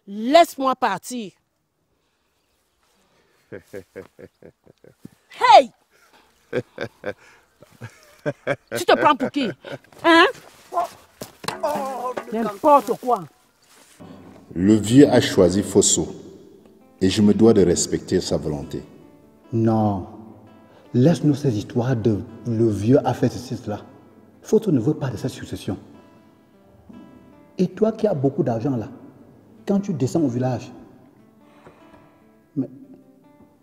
Laisse-moi partir. Hey! Tu te prends pour qui? Hein? N'importe quoi. Le vieux a choisi Fosso et je me dois de respecter sa volonté. Non. Laisse-nous ces histoires de le vieux a fait ceci, cela. Fosso ne veut pas de cette succession. Et toi qui as beaucoup d'argent là, quand tu descends au village, mais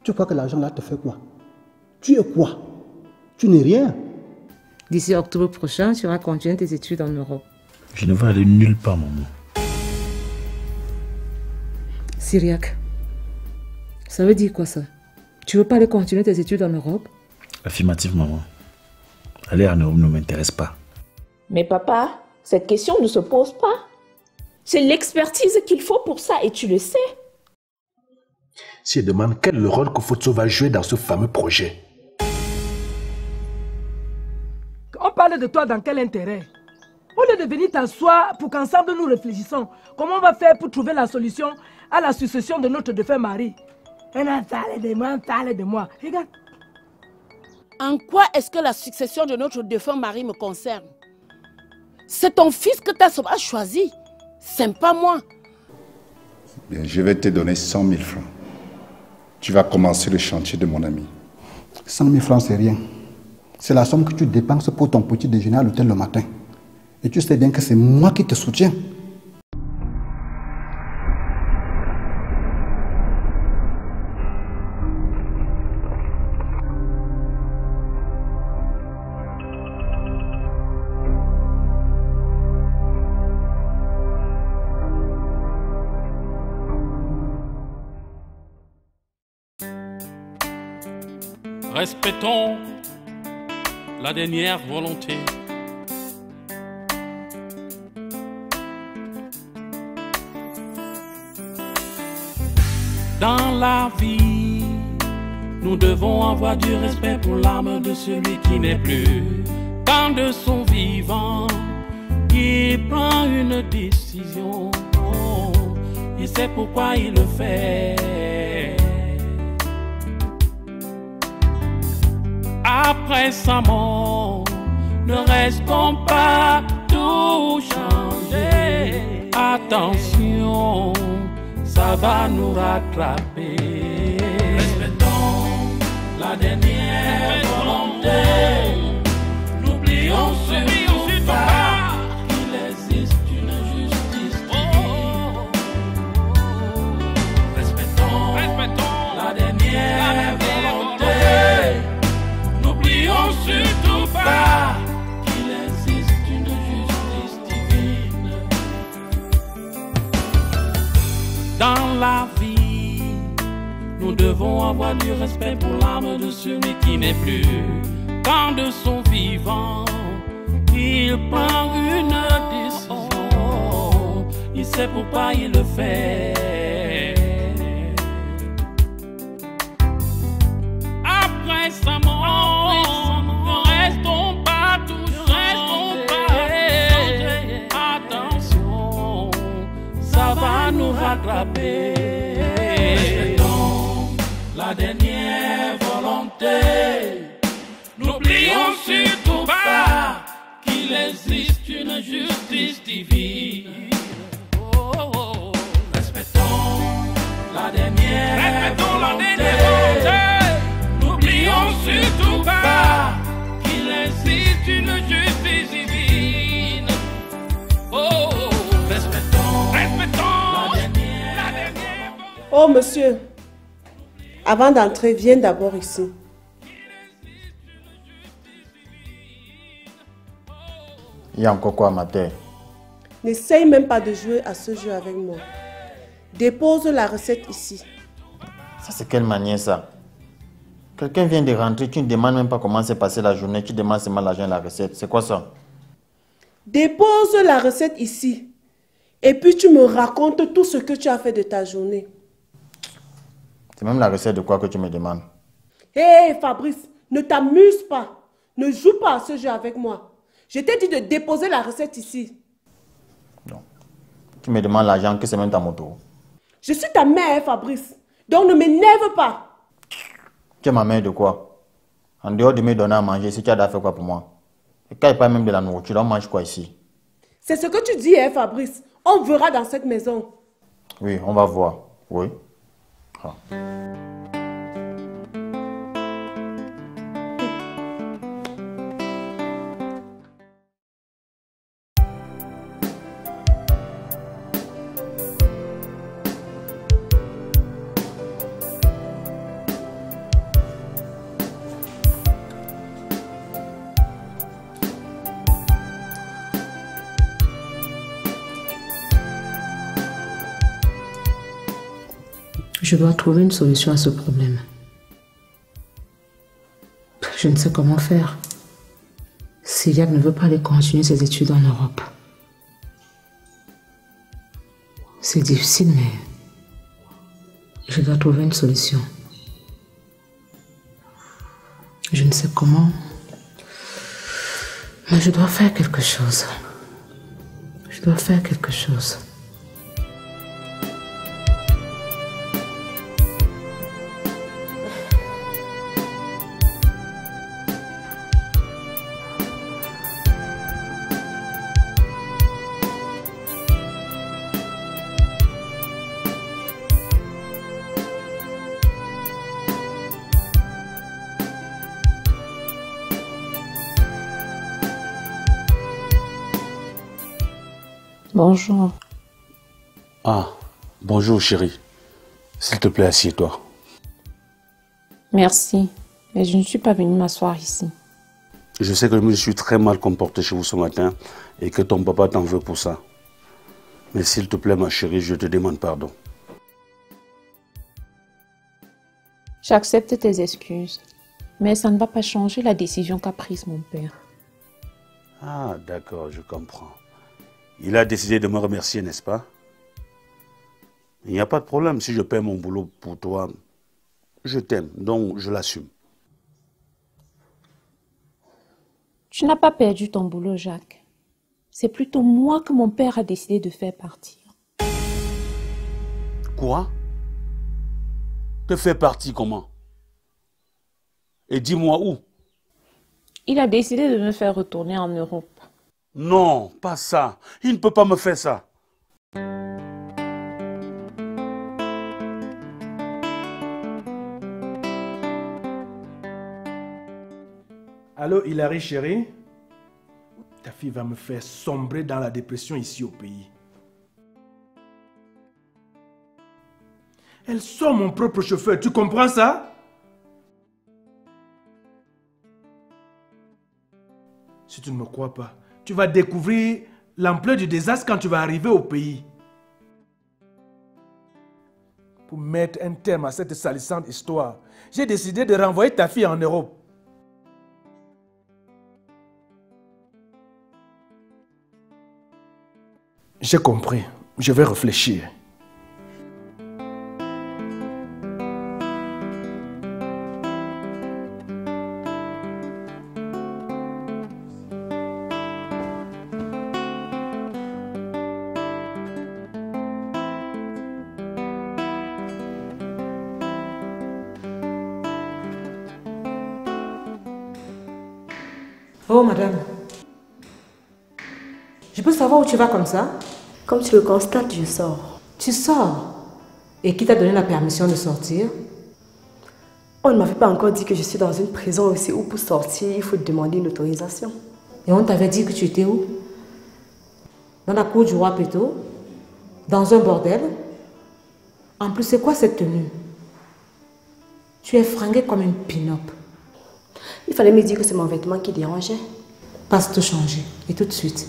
tu crois que l'argent là te fait quoi? Tu es quoi? Tu n'es rien. D'ici octobre prochain, tu vas continuer tes études en Europe. Je ne vais aller nulle part, maman. Cyriaque, ça veut dire quoi ça? Tu veux pas aller continuer tes études en Europe? Affirmative, maman. Aller en Europe ne m'intéresse pas. Mais papa, cette question ne se pose pas. C'est l'expertise qu'il faut pour ça et tu le sais. Si elle demande quel est le rôle que Fosso va jouer dans ce fameux projet. On parle de toi dans quel intérêt? Au lieu de venir t'asseoir pour qu'ensemble nous réfléchissons comment on va faire pour trouver la solution à la succession de notre défunt mari. On parle de moi. Regarde. En quoi est-ce que la succession de notre défunt mari me concerne? C'est ton fils que ta a choisi. C'est pas moi. Bien, je vais te donner 100 000 francs. Tu vas commencer le chantier de mon ami. 100 000 francs, c'est rien. C'est la somme que tu dépenses pour ton petit déjeuner à l'hôtel le matin. Et tu sais bien que c'est moi qui te soutiens. Respectons la dernière volonté. Dans la vie, nous devons avoir du respect pour l'âme de celui qui n'est plus. Quand de son vivant, il prend une décision, il sait pourquoi il le fait. Après sa mort, ne restons pas tout changer. Attention, ça va nous rattraper. Respectons la dernière volonté. N'oublions surtout pas qu'il existe une justice divine. Respectons la dernière volonté. N'oublions surtout pas qu'il existe une justice divine. Dans la vie, nous devons avoir du respect pour l'âme de celui qui n'est plus. Quand de son vivant, il prend une décision, il sait pourquoi il le fait. Après sa mort, ne restons pas tous changés. Attention, ça va nous rattraper. Respectons la dernière volonté. N'oublions surtout pas qu'il existe une justice divine. Respectons la dernière volonté. N'oublions surtout pas qu'il existe une justice divine. Respectons la dernière. Oh monsieur, avant d'entrer, viens d'abord ici. Il y a encore quoi, ma terre? N'essaye même pas de jouer à ce jeu avec moi. Dépose la recette ici. Ça, c'est quelle manière, ça? Quelqu'un vient de rentrer, tu ne demandes même pas comment s'est passée la journée, tu demandes seulement l'argent et la recette. C'est quoi ça? Dépose la recette ici. Et puis tu me racontes tout ce que tu as fait de ta journée. C'est même la recette de quoi que tu me demandes? Hé Fabrice, ne t'amuse pas. Ne joue pas à ce jeu avec moi. Je t'ai dit de déposer la recette ici. Non. Tu me demandes l'argent, que c'est même ta moto. Je suis ta mère, Fabrice. Donc ne m'énerve pas. Tu es ma mère de quoi? En dehors de me donner à manger, si tu as fait quoi pour moi? Et quand il n'y a pas même de la nourriture, on mange quoi ici? C'est ce que tu dis, hein, Fabrice. On verra dans cette maison. Oui, on va voir. Oui. Ah. Je dois trouver une solution à ce problème. Je ne sais comment faire. Cyriaque ne veut pas aller continuer ses études en Europe. C'est difficile, mais je dois trouver une solution. Je ne sais comment, mais je dois faire quelque chose. Je dois faire quelque chose. Bonjour. Ah, bonjour chérie. S'il te plaît, assieds-toi. Merci, mais je ne suis pas venue m'asseoir ici. Je sais que je me suis très mal comporté chez vous ce matin et que ton papa t'en veut pour ça. Mais s'il te plaît, ma chérie, je te demande pardon. J'accepte tes excuses, mais ça ne va pas changer la décision qu'a prise mon père. Ah, d'accord, je comprends. Il a décidé de me remercier, n'est-ce pas? Il n'y a pas de problème. Si je paie mon boulot pour toi, je t'aime, donc je l'assume. Tu n'as pas perdu ton boulot, Jacques. C'est plutôt moi que mon père a décidé de faire partir. Quoi? Te faire partir comment? Et dis-moi où? Il a décidé de me faire retourner en Europe. Non, pas ça. Il ne peut pas me faire ça. Allô, Hilary, chérie? Ta fille va me faire sombrer dans la dépression ici au pays. Elle sort mon propre chauffeur, tu comprends ça? Si tu ne me crois pas, tu vas découvrir l'ampleur du désastre quand tu vas arriver au pays. Pour mettre un terme à cette salissante histoire, j'ai décidé de renvoyer ta fille en Europe. J'ai compris. Je vais réfléchir. Oh, madame. Je peux savoir où tu vas comme ça? Comme tu le constates, je sors. Tu sors? Et qui t'a donné la permission de sortir? On ne m'avait pas encore dit que je suis dans une prison aussi où pour sortir, il faut demander une autorisation. Et on t'avait dit que tu étais où? Dans la cour du roi Péto? Dans un bordel? En plus, c'est quoi cette tenue? Tu es fringuée comme une pin-up. Il fallait me dire que c'est mon vêtement qui dérangeait. Passe te changer, et tout de suite.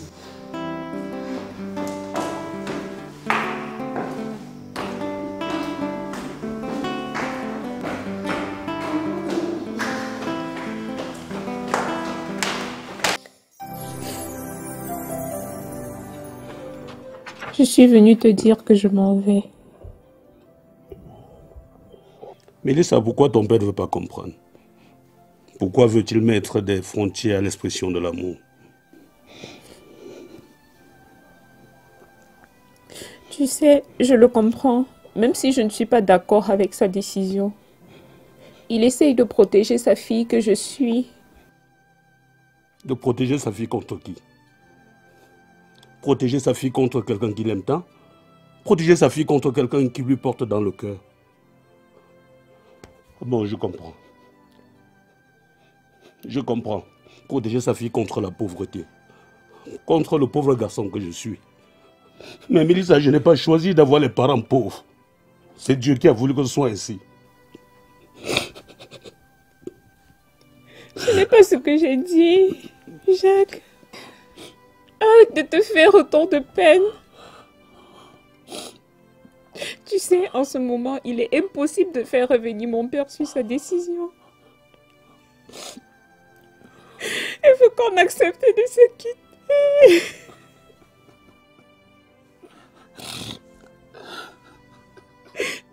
Je suis venue te dire que je m'en vais. Mélissa, pourquoi ton père ne veut pas comprendre? Pourquoi veut-il mettre des frontières à l'expression de l'amour? Tu sais, je le comprends. même si je ne suis pas d'accord avec sa décision. Il essaye de protéger sa fille que je suis. De protéger sa fille contre qui? Protéger sa fille contre quelqu'un qui l'aime tant? Protéger sa fille contre quelqu'un qui lui porte dans le cœur? Bon, je comprends. Je comprends. Protéger sa fille contre la pauvreté. Contre le pauvre garçon que je suis. Mais Mélissa, je n'ai pas choisi d'avoir les parents pauvres. C'est Dieu qui a voulu que ce soit ainsi. Ce n'est pas ce que j'ai dit, Jacques. Arrête de te faire autant de peine. Tu sais, en ce moment, il est impossible de faire revenir mon père sur sa décision. Il faut qu'on accepte de se quitter.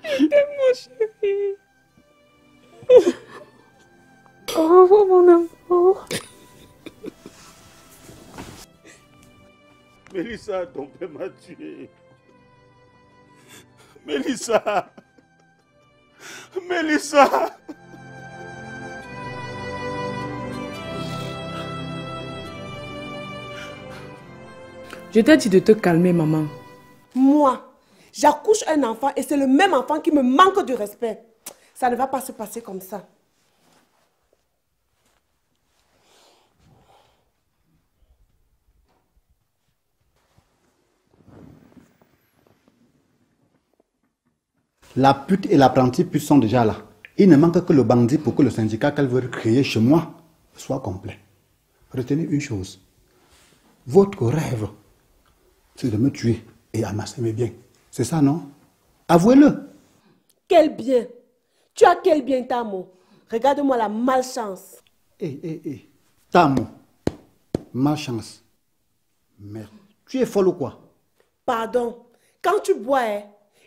Je t'aime, mon chéri. Au revoir, mon amour. Mélissa, ton père m'a tué. Mélissa. Mélissa. Je t'ai dit de te calmer, maman. Moi, j'accouche un enfant et c'est le même enfant qui me manque de respect. Ça ne va pas se passer comme ça. La pute et l'apprenti pute sont déjà là. Il ne manque que le bandit pour que le syndicat qu'elle veut créer chez moi soit complet. Retenez une chose. Votre rêve, c'est de me tuer et amasser mes biens. C'est ça, non? Avouez-le. Quel bien? Tu as quel bien, Tamo? Regarde-moi la malchance. Tamo, malchance. Merde. Tu es folle ou quoi? Pardon. Quand tu bois,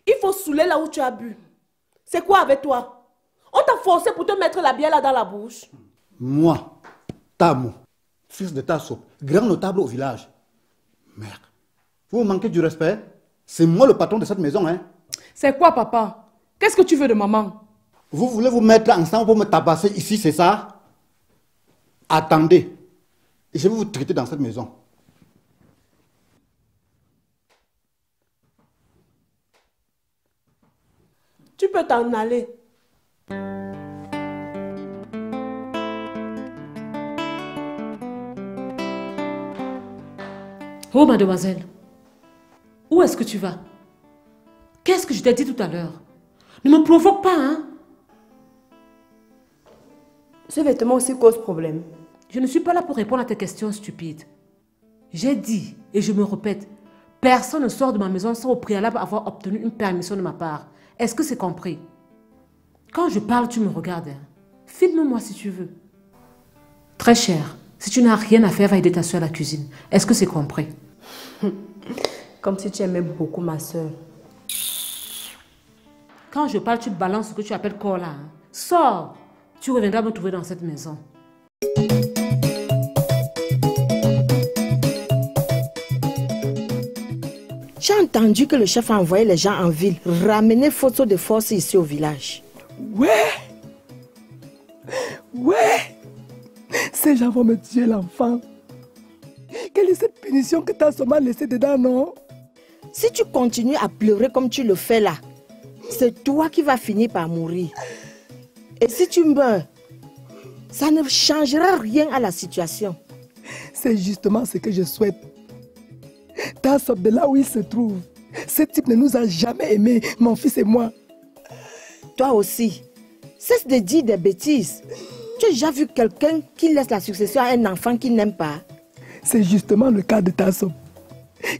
il faut saouler là où tu as bu. C'est quoi avec toi? On t'a forcé pour te mettre la bière là dans la bouche. Moi, Tamo, fils de Tasso, grand notable au village. Merde. Vous manquez du respect? C'est moi le patron de cette maison, hein? C'est quoi, papa? Qu'est-ce que tu veux de maman? Vous voulez vous mettre ensemble pour me tabasser ici, c'est ça? Attendez. Je vais vous traiter dans cette maison. Tu peux t'en aller. Oh, mademoiselle, où est-ce que tu vas? Qu'est-ce que je t'ai dit tout à l'heure? Ne me provoque pas, hein? Ce vêtement aussi cause problème. Je ne suis pas là pour répondre à tes questions stupides. J'ai dit, et je me répète, personne ne sort de ma maison sans au préalable avoir obtenu une permission de ma part. Est-ce que c'est compris? Quand je parle, tu me regardes. Hein? Filme-moi si tu veux. Très cher, si tu n'as rien à faire, va aider ta soeur à la cuisine. Est-ce que c'est compris? Comme si tu aimais beaucoup ma soeur. Quand je parle, tu balances ce que tu appelles corps là. Hein? Sors! Tu reviendras me trouver dans cette maison. J'ai entendu que le chef a envoyé les gens en ville ramener photos de force ici au village. Ouais. Ces gens vont me tuer l'enfant. Quelle est cette punition que t'as seulement laissée dedans, non? Si tu continues à pleurer comme tu le fais là, c'est toi qui vas finir par mourir. Et si tu meurs, ça ne changera rien à la situation. C'est justement ce que je souhaite. Tassop, de là où il se trouve, ce type ne nous a jamais aimés, mon fils et moi. Toi aussi, cesse de dire des bêtises. Tu as déjà vu quelqu'un qui laisse la succession à un enfant qu'il n'aime pas? C'est justement le cas de Tassop.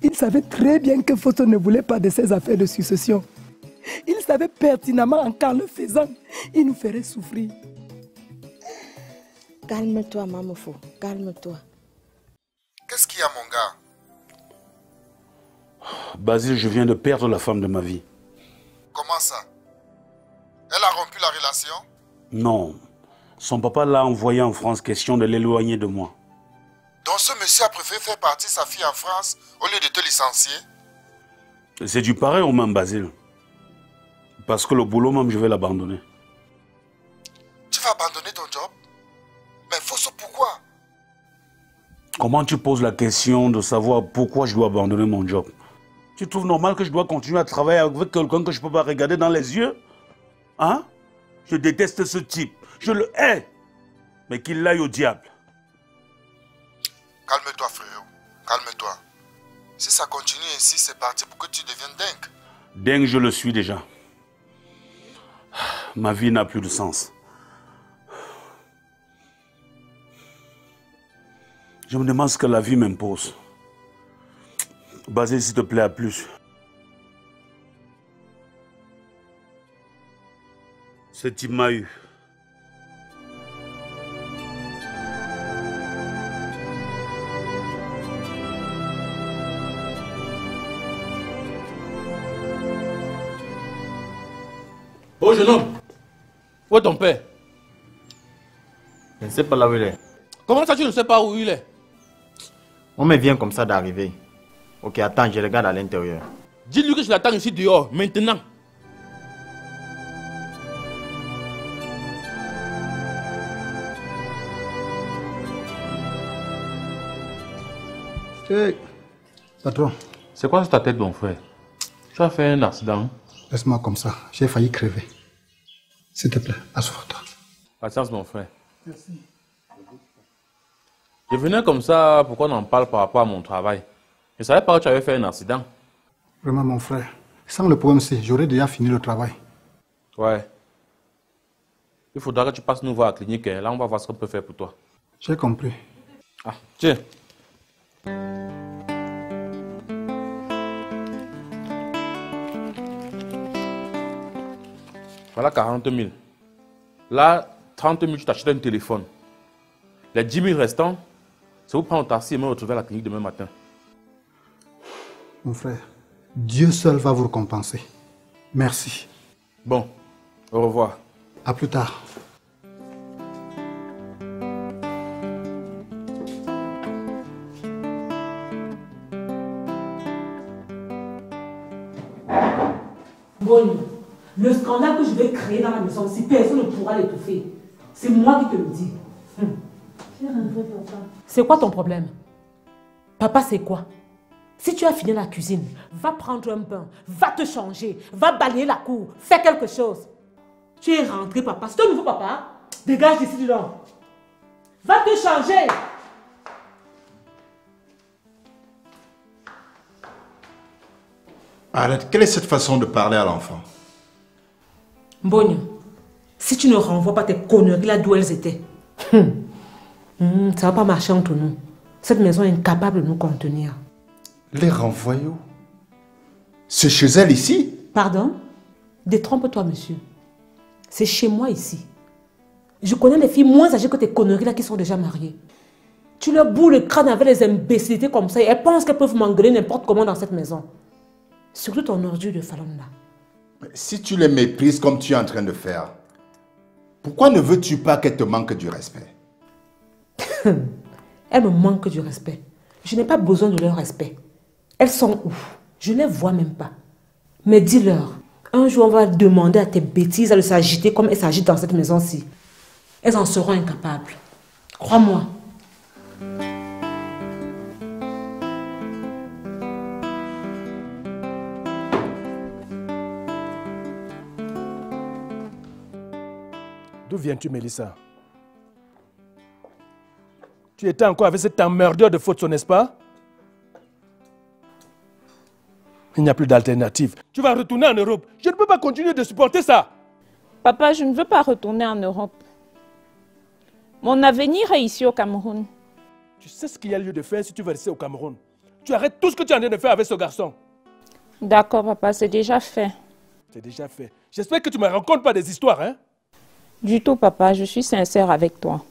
Il savait très bien que Fosso ne voulait pas de ses affaires de succession. Il savait pertinemment qu'en le faisant, il nous ferait souffrir. Calme-toi, Mamofo, calme-toi. Qu'est-ce qu'il y a, mon gars? Basile, je viens de perdre la femme de ma vie. Comment ça? Elle a rompu la relation? Non. Son papa l'a envoyé en France, question de l'éloigner de moi. Donc ce monsieur a préféré faire partir sa fille en France au lieu de te licencier? C'est du pareil au même, Basile. Parce que le boulot même, je vais l'abandonner. Tu vas abandonner ton job? Mais Fosso, pourquoi? Comment tu poses la question de savoir pourquoi je dois abandonner mon job? Tu trouves normal que je dois continuer à travailler avec quelqu'un que je ne peux pas regarder dans les yeux? Hein? Je déteste ce type. Je le hais. Mais qu'il aille au diable. Calme-toi, frérot. Calme-toi. Si ça continue ici, c'est parti pour que tu deviennes dingue. Dingue, je le suis déjà. Ma vie n'a plus de sens. Je me demande ce que la vie m'impose. Basile, s'il te plaît, à plus. Ce type m'a eu. Oh jeune homme, où est ton père? Je ne sais pas là où il est. Comment ça tu ne sais pas où il est? On me vient comme ça d'arriver. Ok, attends, je regarde à l'intérieur. Dis-lui que je l'attends ici dehors, maintenant. Hey, patron. C'est quoi sur ta tête, mon frère? Tu as fait un accident? Laisse-moi comme ça, j'ai failli crever. S'il te plaît, assois-toi. Patience, mon frère. Merci. Je venais comme ça, pourquoi on en parle par rapport à mon travail? Je ne savais pas que tu avais fait un accident. Vraiment, mon frère. Sans le problème, c'est j'aurais déjà fini le travail. Ouais. Il faudra que tu passes nous voir à la clinique. Là, on va voir ce qu'on peut faire pour toi. J'ai compris. Ah, tiens. Voilà 40 000. Là, 30 000, tu t'achètes un téléphone. Les 10 000 restants, c'est vous prendre au taxi et me retrouver à la clinique demain matin. Mon frère, Dieu seul va vous récompenser. Merci. Bon, au revoir. À plus tard. Bon, le scandale que je vais créer dans la maison, si personne ne pourra l'étouffer, c'est moi qui te le dis. C'est quoi ton problème? Papa, c'est quoi? Si tu as fini la cuisine, va prendre un bain, va te changer, va balayer la cour, fais quelque chose. Tu es rentré, papa. C'est un nouveau papa. Dégage d'ici, donc. Va te changer. Arrête, quelle est cette façon de parler à l'enfant? Mbogno, si tu ne renvoies pas tes conneries là d'où elles étaient, ça ne va pas marcher entre nous. Cette maison est incapable de nous contenir. Les renvoyer où? C'est chez elle ici? Pardon? Détrompe-toi, monsieur. C'est chez moi ici. Je connais les filles moins âgées que tes conneries là qui sont déjà mariées. Tu leur boules le crâne avec les imbécilités comme ça et elles pensent qu'elles peuvent m'engueuler n'importe comment dans cette maison. Surtout ton ordure de Fallon là. Si tu les méprises comme tu es en train de faire, pourquoi ne veux-tu pas qu'elles te manquent du respect? Elles me manquent du respect. Je n'ai pas besoin de leur respect. Elles sont où? Je ne les vois même pas. Mais dis-leur, un jour on va demander à tes bêtises de s'agiter comme elles s'agitent dans cette maison-ci. Elles en seront incapables. Crois-moi. D'où viens-tu, Mélissa? Tu étais encore avec cet emmerdeur de Fosso, n'est-ce pas? Il n'y a plus d'alternative. Tu vas retourner en Europe. Je ne peux pas continuer de supporter ça. Papa, je ne veux pas retourner en Europe. Mon avenir est ici au Cameroun. Tu sais ce qu'il y a lieu de faire si tu veux rester au Cameroun. Tu arrêtes tout ce que tu es en train de faire avec ce garçon. D'accord, papa, c'est déjà fait. C'est déjà fait. J'espère que tu ne me racontes pas des histoires, hein? Du tout, papa, je suis sincère avec toi.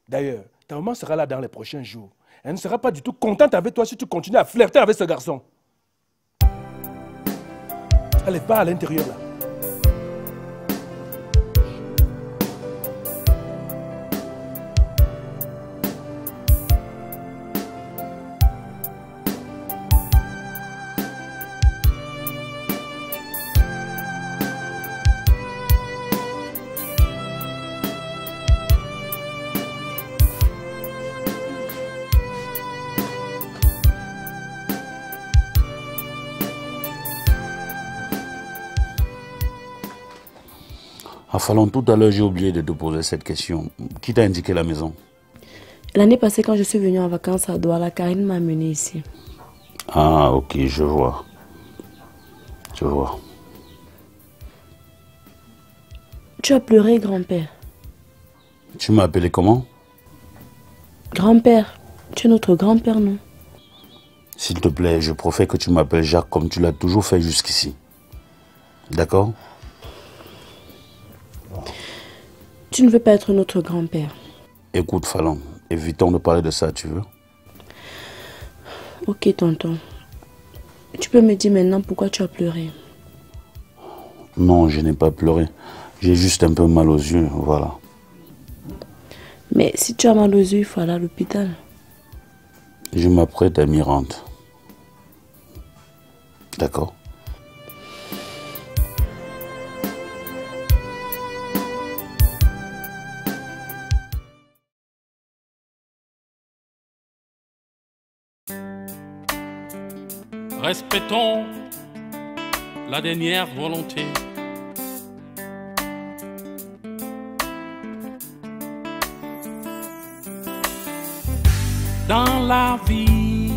D'ailleurs, ta maman sera là dans les prochains jours. Elle ne sera pas du tout contente avec toi si tu continues à flirter avec ce garçon. Allez, va à l'intérieur là. Fallon, tout à l'heure, j'ai oublié de te poser cette question. Qui t'a indiqué la maison? L'année passée, quand je suis venue en vacances à Douala, Karine m'a amenée ici. Ah, ok, je vois. Je vois. Tu as pleuré, grand-père. Tu m'as appelé comment? Grand-père. Tu es notre grand-père, non? S'il te plaît, je préfère que tu m'appelles Jacques comme tu l'as toujours fait jusqu'ici. D'accord? Tu ne veux pas être notre grand-père. Écoute, Fallon, évitons de parler de ça, tu veux? Ok, tonton. Tu peux me dire maintenant pourquoi tu as pleuré? Non, je n'ai pas pleuré. J'ai juste un peu mal aux yeux, voilà. Mais si tu as mal aux yeux, il faut aller à l'hôpital. Je m'apprête à m'y rendre. D'accord? Respectons la dernière volonté. Dans la vie,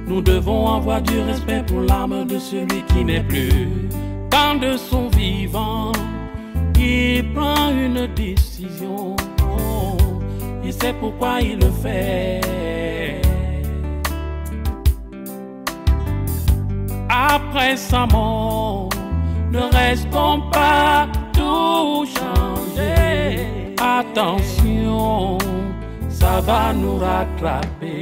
nous devons avoir du respect pour l'âme de celui qui n'est plus. Quand de son vivant, il prend une décision, il sait pourquoi il le fait. Après sa mort, ne restons pas tout changer. Attention, ça va nous rattraper.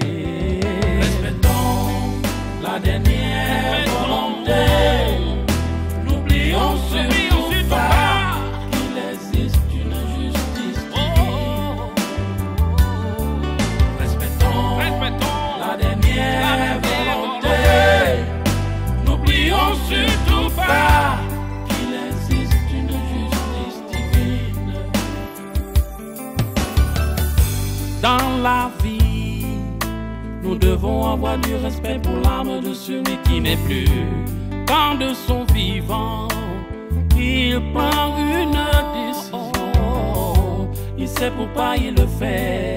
Respectons la dernière volonté. N'oublions surtout pas qu'il existe une justice divine. Respectons la dernière volonté. N'oublions surtout pas qu'il existe une justice divine. Dans la vie, nous devons avoir du respect pour l'âme de celui qui n'est plus. Quand de son vivant, il prend une décision, il sait pourquoi il le fait.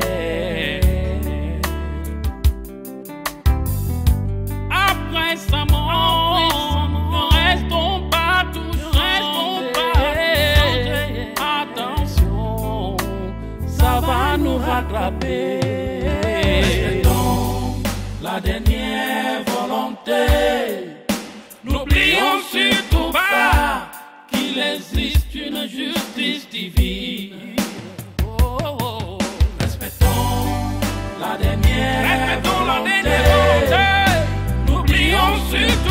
Après sa mort, ne restons pas toujours, attention, ça va nous rattraper. Respectons la dernière volonté. N'oublions surtout pas qu'il existe une justice divine. Respectons la dernière volonté. N'oublions surtout